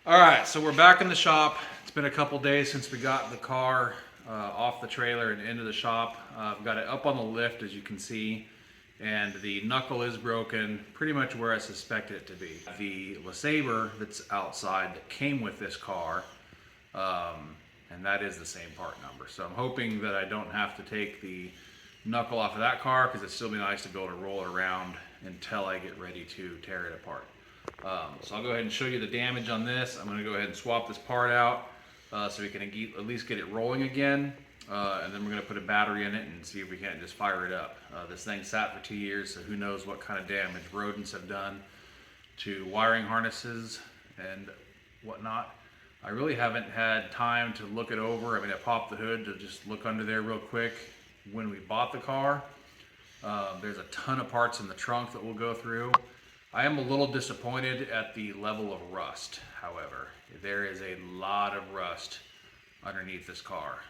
All right, so we're back in the shop. It's been a couple days since we got the car off the trailer and into the shop. I've got it up on the lift, as you can see, and the knuckle is broken, pretty much where I suspected it to be. The LeSabre that's outside that came with this car, and that is the same part number. So I'm hoping that I don't have to take the knuckle off of that car, because it'd still be nice to be able to roll it around until I get ready to tear it apart. So I'll go ahead and show you the damage on this. I'm going to go ahead and swap this part out so we can at least get it rolling again. And then we're going to put a battery in it and see if we can't just fire it up. This thing sat for 2 years, so who knows what kind of damage rodents have done to wiring harnesses and whatnot. I really haven't had time to look it over. I mean, I popped the hood to just look under there real quick when we bought the car. There's a ton of parts in the trunk that we'll go through. I am a little disappointed at the level of rust, however. There is a lot of rust underneath this car.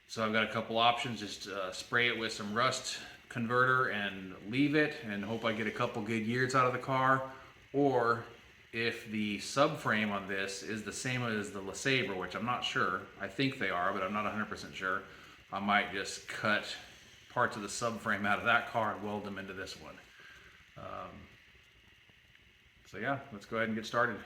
So I've got a couple options. Just spray it with some rust converter and leave it and hope I get a couple good years out of the car. Or if the subframe on this is the same as the LeSabre, which I'm not sure, I think they are, but I'm not 100% sure, I might just cut parts of the subframe out of that car and weld them into this one. So yeah, let's go ahead and get started.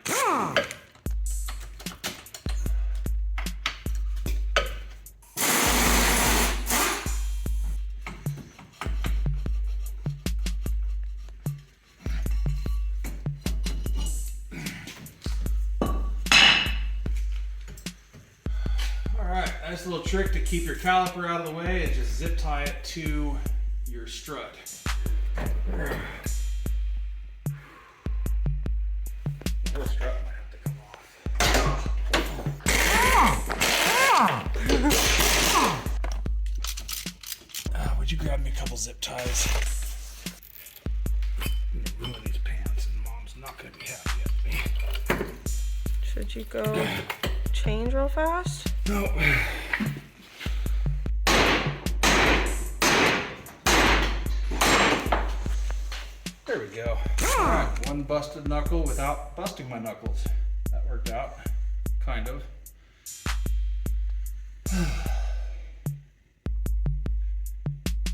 Alright, nice little trick to keep your caliper out of the way is just zip tie it to your strut. The whole strut might have to come off. Would you grab me a couple zip ties? I'm gonna ruin these pants and Mom's not gonna be happy at me. Should you go change real fast? No. There we go. All right, one busted knuckle without busting my knuckles. That worked out, kind of.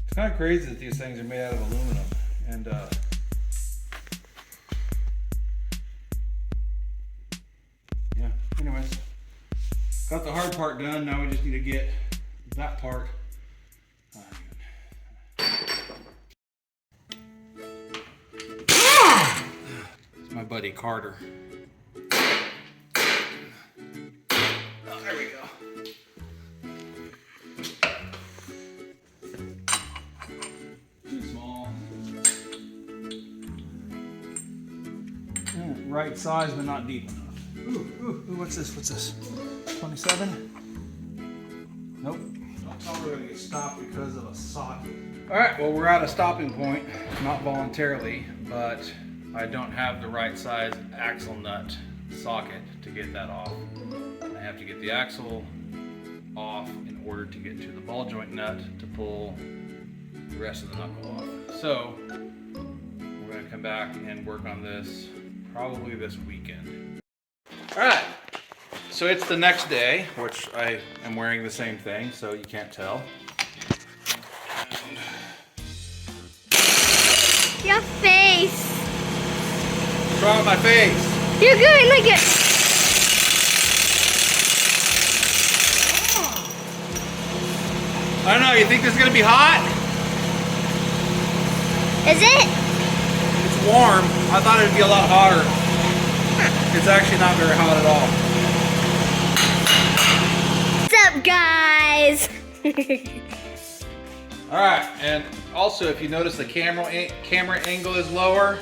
It's kind of crazy that these things are made out of aluminum, and yeah, anyways. Got the hard part done, now we just need to get that part. It's my buddy Carter. Oh, there we go. Too small. Right size, but not deep enough. Ooh, what's this? 27? Nope. Don't tell me we're gonna get stopped because of a socket. All right, well, we're at a stopping point, not voluntarily, but I don't have the right size axle nut socket to get that off. I have to get the axle off in order to get to the ball joint nut to pull the rest of the knuckle off. So we're gonna come back and work on this probably this weekend. All right. So it's the next day, which I am wearing the same thing, so you can't tell. Your face. What's wrong with my face? You're good, look at. I don't know, you think this is gonna be hot? Is it? It's warm. I thought it'd be a lot hotter. It's actually not very hot at all. What's up, guys? Alright, and also if you notice the camera angle is lower,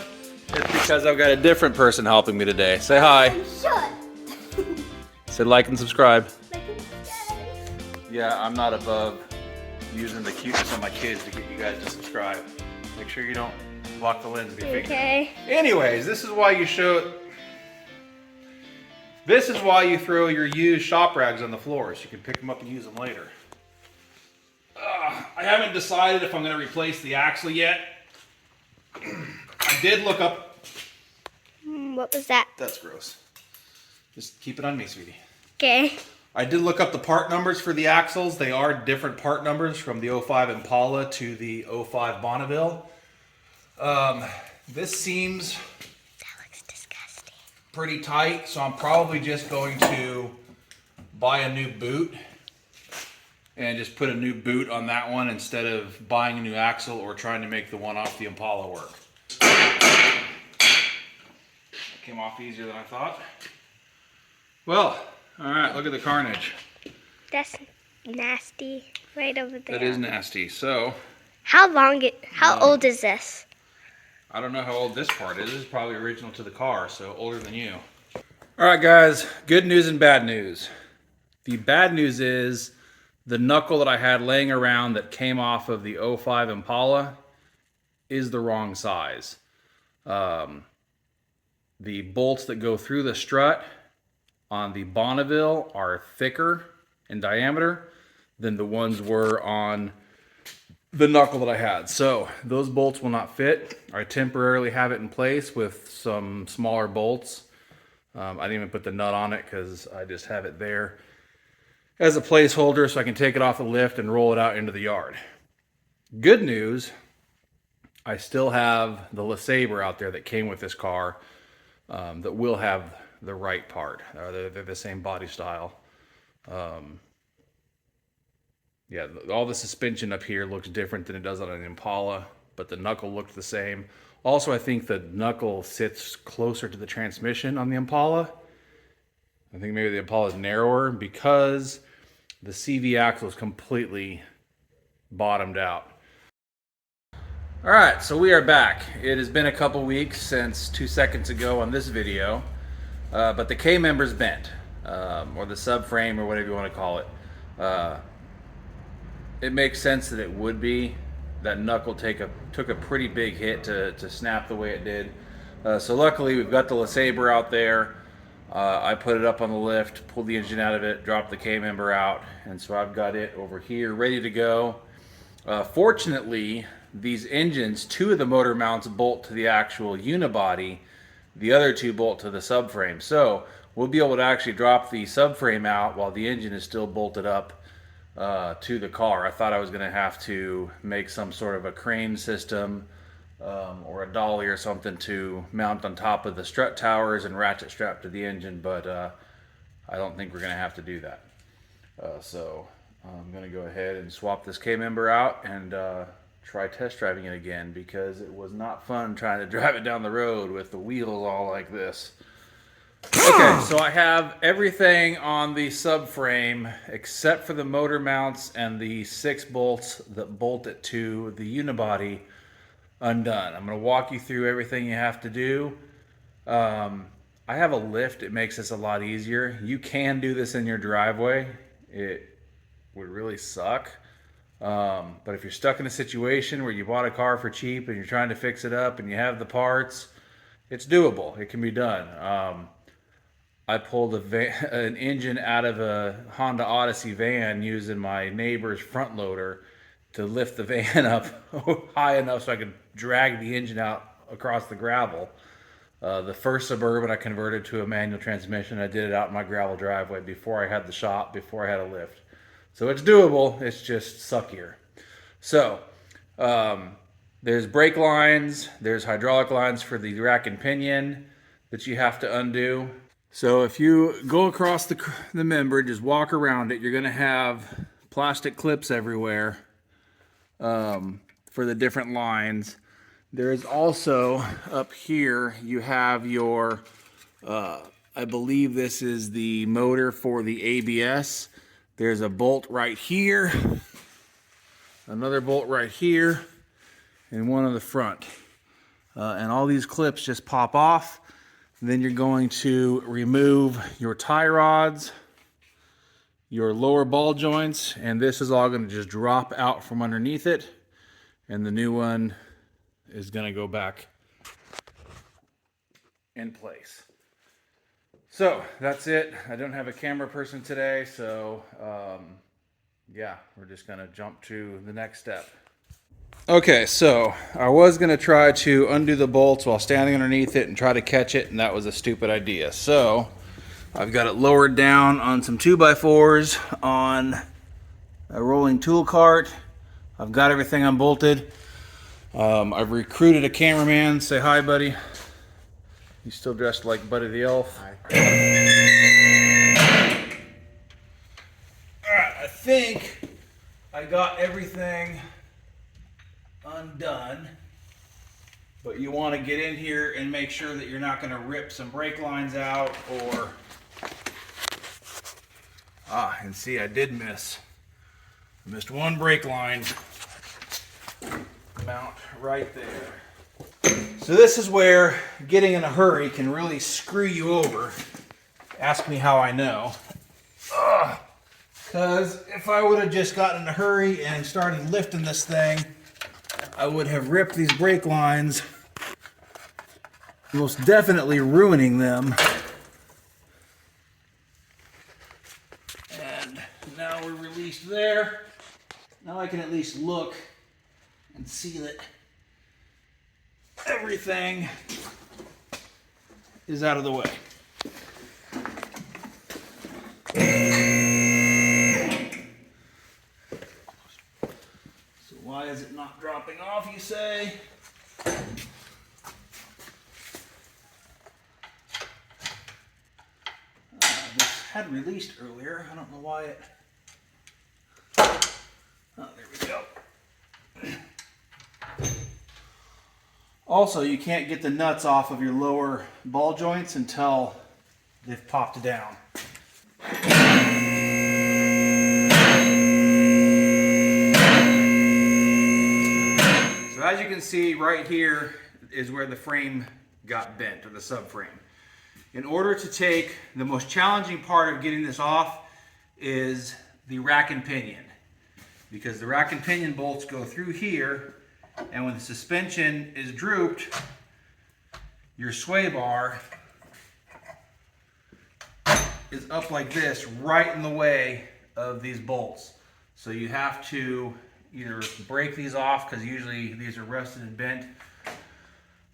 it's because I've got a different person helping me today. Say hi. Shut. Say like and subscribe. Like and subscribe. Yeah, I'm not above using the cuteness of my kids to get you guys to subscribe. Make sure you don't block the lens with your finger. Okay. Anyways, this is why you throw your used shop rags on the floor so you can pick them up and use them later. I haven't decided if I'm going to replace the axle yet. I did look up What was that? That's gross. Just keep it on me, sweetie. Okay. I did look up the part numbers for the axles. They are different part numbers from the 05 Impala to the 05 Bonneville. This seems That looks disgusting. pretty tight, so I'm probably just going to buy a new boot and just put a new boot on that one instead of buying a new axle or trying to make the one off the Impala work. It came off easier than I thought. Well, all right, look at the carnage. That's nasty. Right over there. That is nasty. So, How old is this? I don't know how old this part is. This is probably original to the car, so older than you. All right, guys, good news and bad news. The bad news is the knuckle that I had laying around that came off of the 05 Impala is the wrong size. The bolts that go through the strut on the Bonneville are thicker in diameter than the ones were on the knuckle that I had. So those bolts will not fit. I temporarily have it in place with some smaller bolts. I didn't even put the nut on it because I just have it there as a placeholder so I can take it off the lift and roll it out into the yard. Good news, I still have the LeSabre out there that came with this car that will have the right part. They're the same body style. Yeah, all the suspension up here looks different than it does on an Impala, but the knuckle looked the same. Also, I think the knuckle sits closer to the transmission on the Impala. I think maybe the Impala is narrower because the CV axle is completely bottomed out. All right, so we are back. It has been a couple weeks since 2 seconds ago on this video, but the K-member's bent, or the subframe, or whatever you want to call it. It makes sense that it would be. That knuckle took a pretty big hit to snap the way it did. So luckily we've got the LeSabre out there. I put it up on the lift, pulled the engine out of it, dropped the K-member out, and so I've got it over here ready to go. Fortunately, these engines, 2 of the motor mounts bolt to the actual unibody, the other 2 bolt to the subframe. So we'll be able to actually drop the subframe out while the engine is still bolted up to the car. I thought I was going to have to make some sort of a crane system or a dolly or something to mount on top of the strut towers and ratchet strap to the engine, but I don't think we're going to have to do that. So I'm going to go ahead and swap this K-member out and try test driving it again, because it was not fun trying to drive it down the road with the wheels all like this. Okay, so I have everything on the subframe except for the motor mounts and the 6 bolts that bolt it to the unibody undone. I'm going to walk you through everything you have to do. I have a lift. It makes this a lot easier. You can do this in your driveway. It would really suck. But if you're stuck in a situation where you bought a car for cheap and you're trying to fix it up and you have the parts, it's doable. It can be done. I pulled an engine out of a Honda Odyssey van using my neighbor's front loader to lift the van up high enough so I could drag the engine out across the gravel. The first Suburban I converted to a manual transmission. I did it out in my gravel driveway before I had the shop, before I had a lift. So it's doable, it's just suckier. So there's brake lines, there's hydraulic lines for the rack and pinion that you have to undo. So if you go across the member, just walk around it, you're going to have plastic clips everywhere for the different lines. There is also up here, you have your, I believe this is the motor for the ABS. There's a bolt right here, another bolt right here, and one on the front. And all these clips just pop off. Then you're going to remove your tie rods, your lower ball joints, and this is all going to just drop out from underneath it. And the new one is going to go back in place. So that's it. I don't have a camera person today, so yeah, we're just going to jump to the next step. Okay, so I was going to try to undo the bolts while standing underneath it and try to catch it, and that was a stupid idea. So I've got it lowered down on some 2x4s on a rolling tool cart. I've got everything unbolted. I've recruited a cameraman. Say hi, buddy. He's still dressed like Buddy the Elf. Hi. Alright, I think I got everything undone, but you want to get in here and make sure that you're not going to rip some brake lines out or and see, I did miss. I missed one brake line mount right there. So this is where getting in a hurry can really screw you over. Ask me how I know. Because if I would have just gotten in a hurry and started lifting this thing, I would have ripped these brake lines, most definitely ruining them. And now we're released there. Now I can at least look and see that everything is out of the way. So why is it not dropping off, you say? This had released earlier. I don't know why it... Oh, there we go. Also, you can't get the nuts off of your lower ball joints until they've popped down. So as you can see, right here is where the frame got bent, or the subframe. In order to take, the most challenging part of getting this off is the rack and pinion. Because the rack and pinion bolts go through here, and when the suspension is drooped, your sway bar is up like this, right in the way of these bolts. So you have to either break these off, because usually these are rusted and bent.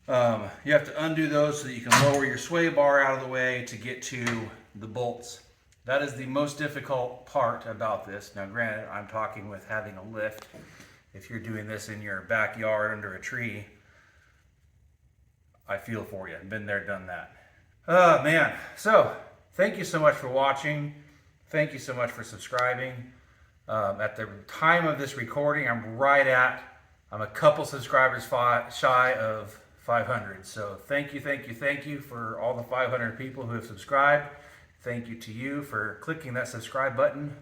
You have to undo those so that you can lower your sway bar out of the way to get to the bolts. That is the most difficult part about this. Now granted, I'm talking with having a lift. If you're doing this in your backyard under a tree, I feel for you. Been there, done that. Oh man. So thank you so much for watching. Thank you so much for subscribing. At the time of this recording, I'm a couple subscribers shy of 500. So thank you for all the 500 people who have subscribed. Thank you to you for clicking that subscribe button.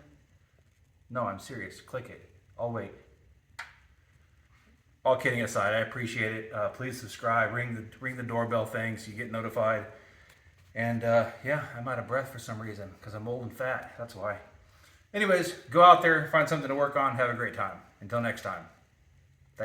No, I'm serious. Click it. I'll wait. All kidding aside, I appreciate it. Please subscribe. Ring the doorbell thing so you get notified. And yeah, I'm out of breath for some reason because I'm old and fat. That's why. Anyways, go out there, find something to work on. Have a great time. Until next time.